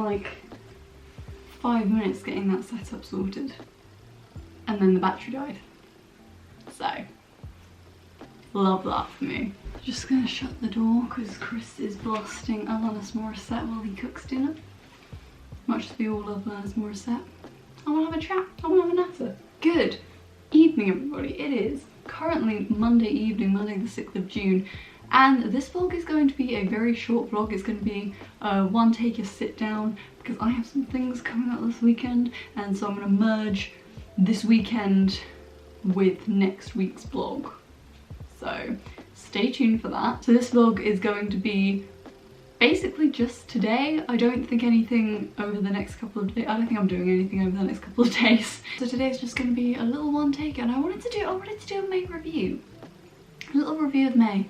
like 5 minutes getting that setup sorted, and then the battery died. So, love that for me. Just gonna shut the door because Chris is blasting Alanis Morissette while he cooks dinner. Much as we all love Alanis Morissette. I wanna have a chat, I wanna have a natter. Good evening everybody, it is currently Monday evening, Monday the 6th of June, and this vlog is going to be a very short vlog. It's going to be one take a sit down because I have some things coming up this weekend, and so I'm going to merge this weekend with next week's vlog. So stay tuned for that. So this vlog is going to be basically just today. I don't think anything over the next couple of days. I don't think I'm doing anything over the next couple of days. So today's just going to be a little one take, and I wanted to do a May review. A little review of May.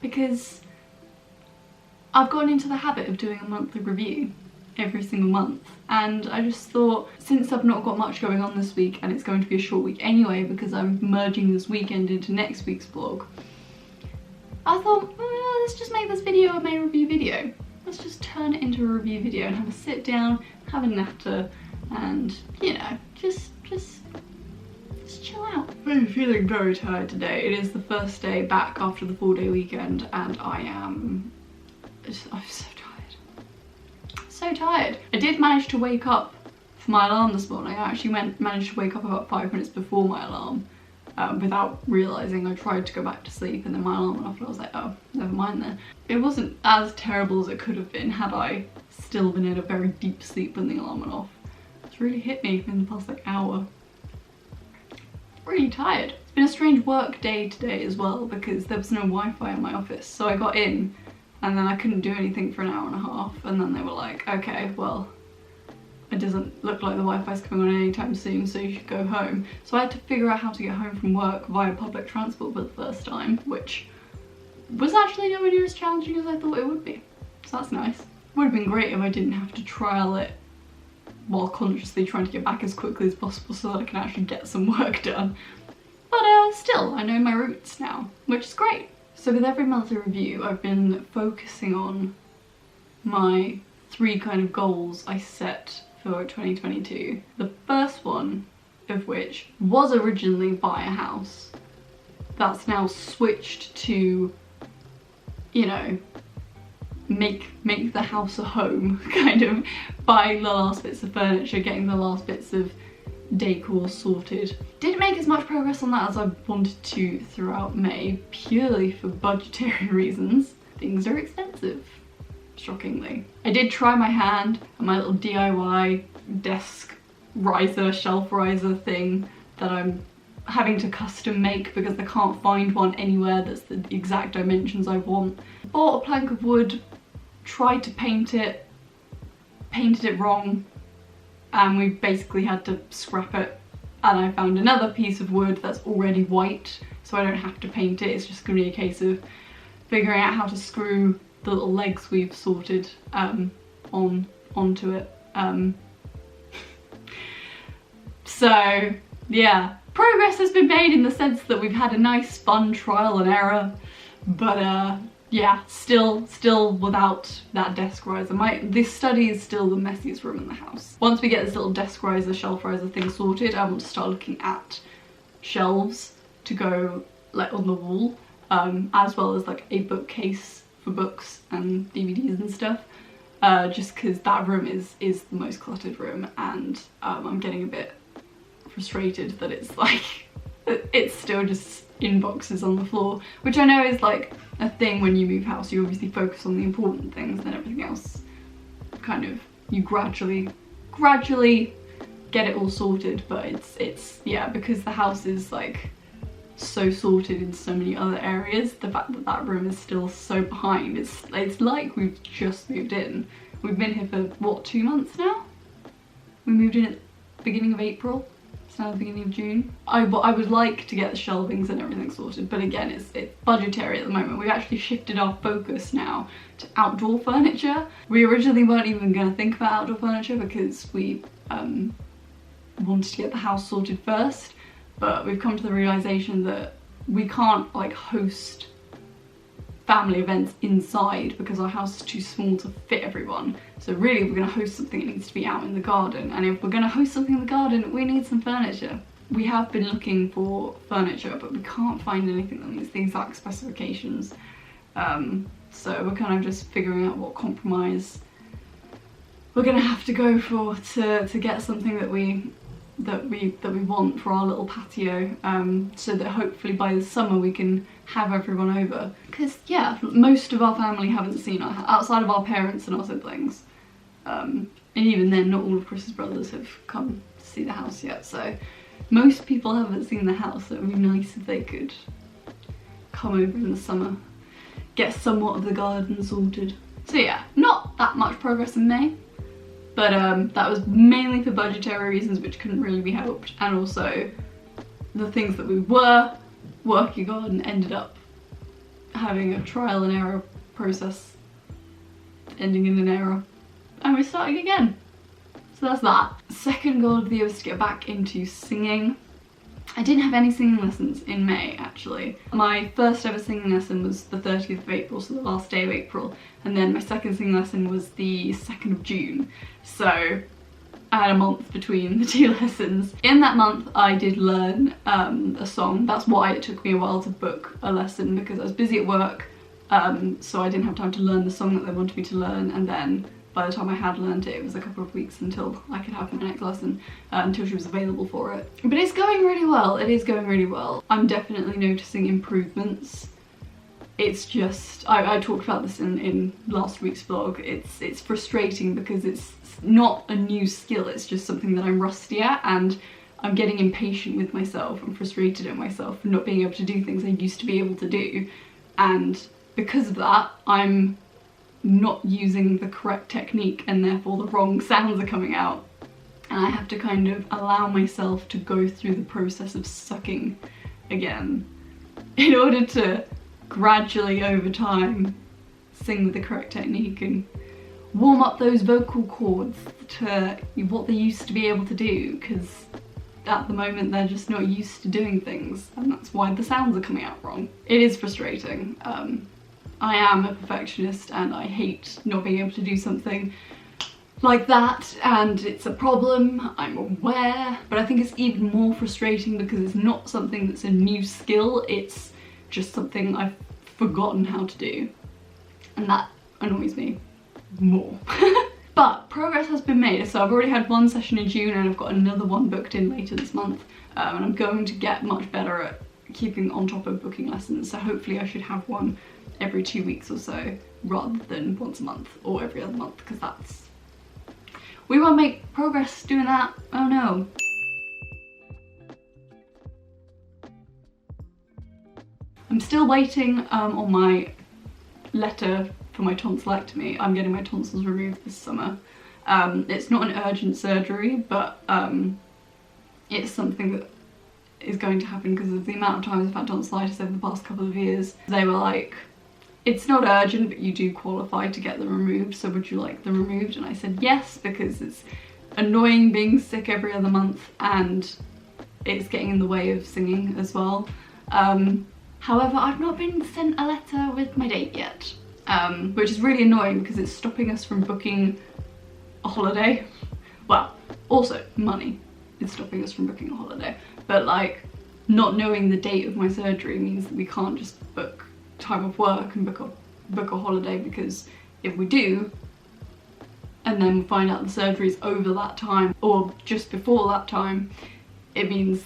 Because I've gotten into the habit of doing a monthly review every single month, and I just thought, since I've not got much going on this week and it's going to be a short week anyway because I'm merging this weekend into next week's vlog, I thought, let's just make this video a May review video. Let's just turn it into a review video and have a sit down, have a natter, and you know, just chill out. I'm feeling very tired today. It is the first day back after the 4-day weekend, and I'm so tired. So tired. I did manage to wake up for my alarm this morning. I actually managed to wake up about 5 minutes before my alarm without realising. I tried to go back to sleep and then my alarm went off and I was like, oh, never mind then. It wasn't as terrible as it could have been had I still been in a very deep sleep when the alarm went off. It's really hit me in the past like hour. Really tired. It's been a strange work day today as well because there was no Wi-Fi in my office, so I got in and then I couldn't do anything for an hour and a half, and then they were like, okay, well, it doesn't look like the Wi-Fi's coming on anytime soon, so you should go home. So I had to figure out how to get home from work via public transport for the first time, which was actually nowhere near as challenging as I thought it would be, so that's nice. It would have been great if I didn't have to trial it while consciously trying to get back as quickly as possible so that I can actually get some work done. But still, I know my roots now, which is great. So with every monthly review, I've been focusing on my 3 kind of goals I set for 2022. The first one of which was originally buy a house. That's now switched to, you know, make the house a home, kind of buying the last bits of furniture, getting the last bits of decor sorted. Didn't make as much progress on that as I wanted to throughout May, purely for budgetary reasons. Things are expensive, shockingly. I did try my hand at my little DIY desk riser, shelf riser thing that I'm having to custom make because I can't find one anywhere that's the exact dimensions I want. Bought a plank of wood, tried to paint it, painted it wrong, and we basically had to scrap it, and I found another piece of wood that's already white so I don't have to paint it. It's just gonna be a case of figuring out how to screw the little legs we've sorted onto it. So yeah, progress has been made in the sense that we've had a nice fun trial and error, but yeah, still without that desk riser. This study is still the messiest room in the house. Once we get this little desk riser, shelf riser thing sorted, I want to start looking at shelves to go like on the wall, as well as like a bookcase for books and DVDs and stuff, just because that room is the most cluttered room, and I'm getting a bit frustrated that it's like it's still just in boxes on the floor, which I know is like a thing when you move house. You obviously focus on the important things and everything else kind of you gradually get it all sorted, but it's yeah, because the house is like so sorted in so many other areas, the fact that that room is still so behind, it's like we've just moved in. We've been here for what, 2 months now? We moved in at the beginning of April. It's now the beginning of June. I would like to get the shelvings and everything sorted, but again, it's budgetary at the moment. We've actually shifted our focus now to outdoor furniture. We originally weren't even going to think about outdoor furniture because we wanted to get the house sorted first, but we've come to the realization that we can't like host family events inside because our house is too small to fit everyone. So really, if we're going to host something, it needs to be out in the garden. And if we're going to host something in the garden, we need some furniture. We have been looking for furniture, but we can't find anything that meets the exact specifications. So we're kind of just figuring out what compromise we're going to have to go for to get something that we want for our little patio, so that hopefully by the summer we can have everyone over. Because yeah, most of our family haven't seen our house, outside of our parents and our siblings, and even then not all of Chris's brothers have come to see the house yet, so most people haven't seen the house, so it would be nice if they could come over in the summer, get somewhat of the garden sorted. So yeah, not that much progress in May, but that was mainly for budgetary reasons which couldn't really be helped, and also the things that we were working on ended up having a trial and error process ending in an error, and we're starting again. So that's that. Second goal of the year was to get back into singing. I didn't have any singing lessons in May, actually. My first ever singing lesson was the 30th of April, so the last day of April, and then my second singing lesson was the 2nd of June. So I had a month between the two lessons. In that month I did learn a song. That's why it took me a while to book a lesson, because I was busy at work, so I didn't have time to learn the song that they wanted me to learn, and then by the time I had learned it, it was a couple of weeks until I could have my next lesson, until she was available for it. But it's going really well, it is going really well. I'm definitely noticing improvements. It's just, I talked about this in last week's vlog, it's frustrating because it's not a new skill, it's just something that I'm rusty at, and I'm getting impatient with myself and frustrated at myself for not being able to do things I used to be able to do. And because of that, I'm not using the correct technique, and therefore the wrong sounds are coming out, and I have to kind of allow myself to go through the process of sucking again in order to gradually over time sing with the correct technique and warm up those vocal cords to what they used to be able to do, because at the moment they're just not used to doing things, and that's why the sounds are coming out wrong. It is frustrating. I am a perfectionist and I hate not being able to do something like that, and it's a problem, I'm aware, but I think it's even more frustrating because it's not something that's a new skill, it's just something I've forgotten how to do, and that annoys me more. But progress has been made, so I've already had one session in June and I've got another one booked in later this month, and I'm going to get much better at keeping on top of booking lessons, so hopefully I should have one every 2 weeks or so rather than once a month or every other month, because that's... we won't make progress doing that, oh no. I'm still waiting on my letter for my tonsillectomy. I'm getting my tonsils removed this summer. It's not an urgent surgery, but it's something that is going to happen because of the amount of times I've had tonsillitis over the past couple of years. They were like, it's not urgent, but you do qualify to get them removed, so would you like them removed? And I said yes, because it's annoying being sick every other month and it's getting in the way of singing as well. However, I've not been sent a letter with my date yet, which is really annoying because it's stopping us from booking a holiday. Well, also money is stopping us from booking a holiday, but like not knowing the date of my surgery means that we can't just book time of work and book a holiday, because if we do and then we find out the surgery's over that time or just before that time, it means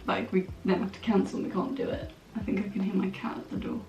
like we then have to cancel and we can't do it. I think I can hear my cat at the door.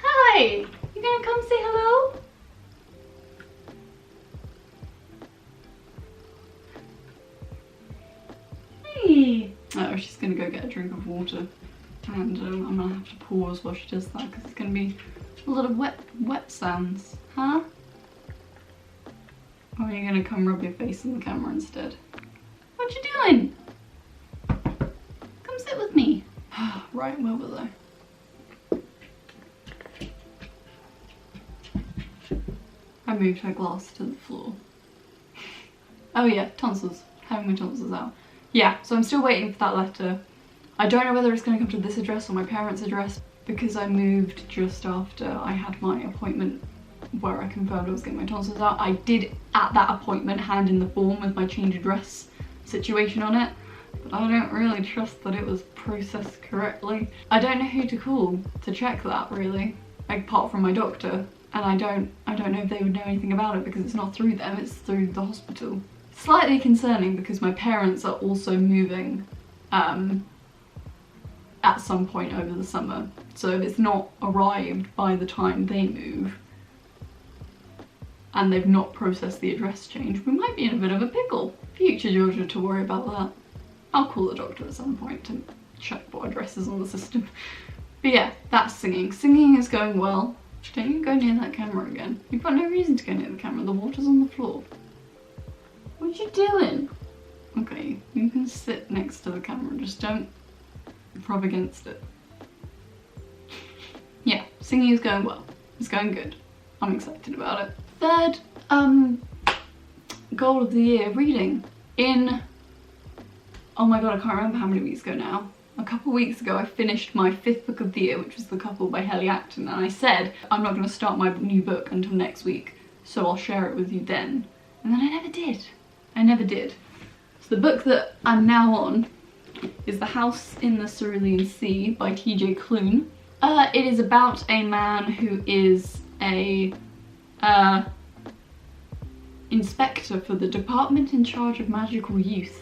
Hi! You gonna come say hello? Hey! Oh, she's gonna go get a drink of water, and I'm gonna have to pause while she does that because it's gonna be a lot of wet sounds. Huh? Or are you gonna come rub your face on the camera instead? What you doing? Come sit with me. Right, where was I? I moved her glass to the floor. Oh yeah, tonsils. Having my tonsils out. yeah, so I'm still waiting for that letter. I don't know whether it's going to come to this address or my parents' address, because I moved just after I had my appointment where I confirmed I was getting my tonsils out. I did at that appointment hand in the form with my change address situation on it, but I don't really trust that it was processed correctly. I don't know who to call to check that, really, apart from my doctor, and I don't know if they would know anything about it because it's not through them, it's through the hospital. Slightly concerning because my parents are also moving at some point over the summer, so if it's not arrived by the time they move and they've not processed the address change, we might be in a bit of a pickle. Future Georgia to worry about that. I'll call the doctor at some point to check what address is on the system. But yeah, that's singing. Singing is going well. Don't you go near that camera again. You've got no reason to go near the camera, the water's on the floor. What are you doing? Okay, you can sit next to the camera, just don't rub against it. Yeah, singing is going well. It's going good. I'm excited about it. Third goal of the year, reading. Oh my god, I can't remember how many weeks ago now. A couple of weeks ago I finished my 5th book of the year, which was The Couple by Helly Acton, and I said I'm not going to start my new book until next week, so I'll share it with you then. And then I never did. I never did. So the book that I'm now on is The House in the Cerulean Sea by T.J. Klune. It is about a man who is a inspector for the department in charge of magical youth,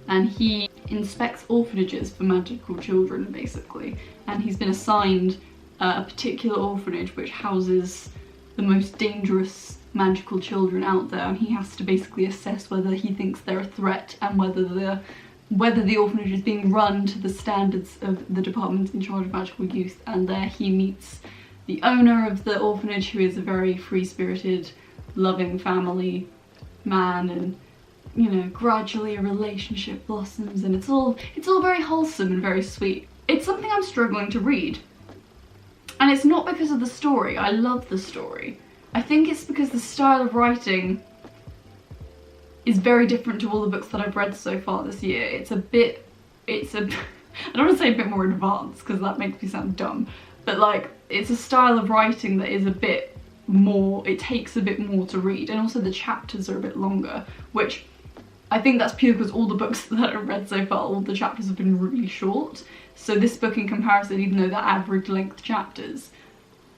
and he inspects orphanages for magical children, basically, and he's been assigned a particular orphanage which houses the most dangerous magical children out there, and he has to basically assess whether he thinks they're a threat and whether the orphanage is being run to the standards of the department in charge of magical youth. And there he meets the owner of the orphanage, who is a very free-spirited, loving family man, and you know, gradually a relationship blossoms, and it's all very wholesome and very sweet. It's something I'm struggling to read, and it's not because of the story. I love the story. I think it's because the style of writing is very different to all the books that I've read so far this year. I don't want to say a bit more advanced because that makes me sound dumb, but like, it's a style of writing that is a bit more, it takes a bit more to read, and also the chapters are a bit longer, which I think that's pure because all the books that I've read so far, all the chapters have been really short. So this book in comparison, even though they're average length chapters,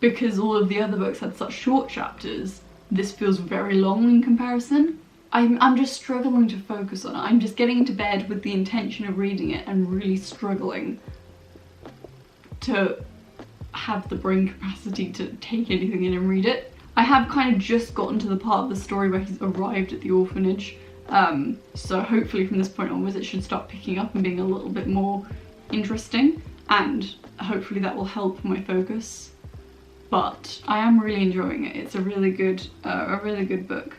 because all of the other books had such short chapters, this feels very long in comparison. I'm just struggling to focus on it. I'm just getting into bed with the intention of reading it and really struggling to have the brain capacity to take anything in and read it. I have kind of just gotten to the part of the story where he's arrived at the orphanage, so hopefully from this point onwards it should start picking up and being a little bit more interesting, and hopefully that will help my focus. But I am really enjoying it. It's a really good book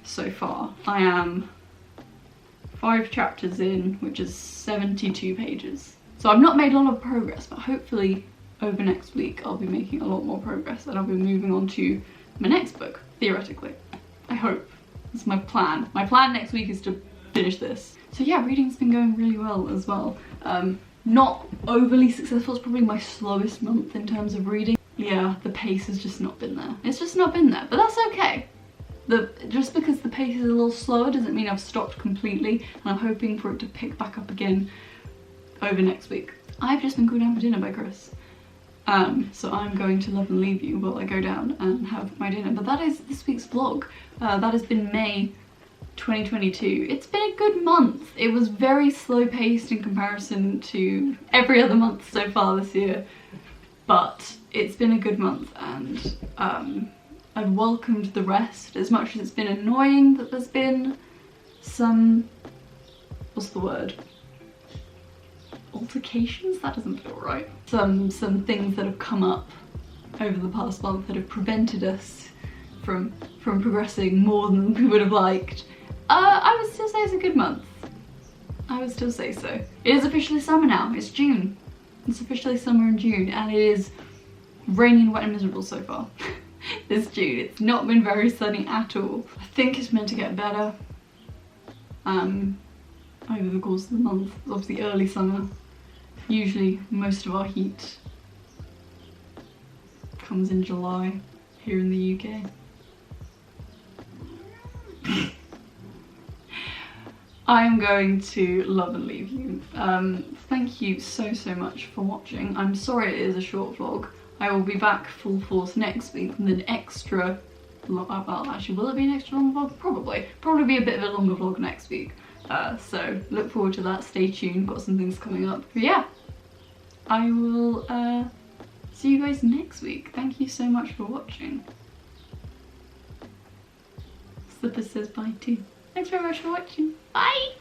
so far. I am 5 chapters in, which is 72 pages. So I've not made a lot of progress, but hopefully over next week I'll be making a lot more progress and I'll be moving on to my next book, theoretically. I hope. That's my plan. My plan next week is to finish this. So yeah, reading's been going really well as well. Not overly successful. It's probably my slowest month in terms of reading. Yeah, the pace has just not been there. It's just not been there, but that's okay. Just because the pace is a little slower doesn't mean I've stopped completely, and I'm hoping for it to pick back up again over next week. I've just been called down for dinner by Chris. So I'm going to love and leave you while I go down and have my dinner. But that is this week's vlog. That has been May 2022. It's been a good month. It was very slow paced in comparison to every other month so far this year. But it's been a good month, and I've welcomed the rest, as much as it's been annoying that there's been some, what's the word? Altercations? That doesn't feel right. Some things that have come up over the past month that have prevented us from progressing more than we would have liked. I would still say it's a good month. I would still say so. It is officially summer now. It's June. It's officially summer in June, and it is rainy and wet and miserable so far. This June. It's not been very sunny at all. I think it's meant to get better. over the course of the month. It's obviously early summer. Usually most of our heat comes in July here in the UK. I'm going to love and leave you. Thank you so much for watching. I'm sorry it is a short vlog. I will be back full force next week with an extra well, actually, will it be an extra long vlog? Probably be a bit of a longer vlog next week. So look forward to that, stay tuned, got some things coming up. But yeah, I will see you guys next week. Thank you so much for watching. Slipper says bye too. Thanks very much for watching. Bye!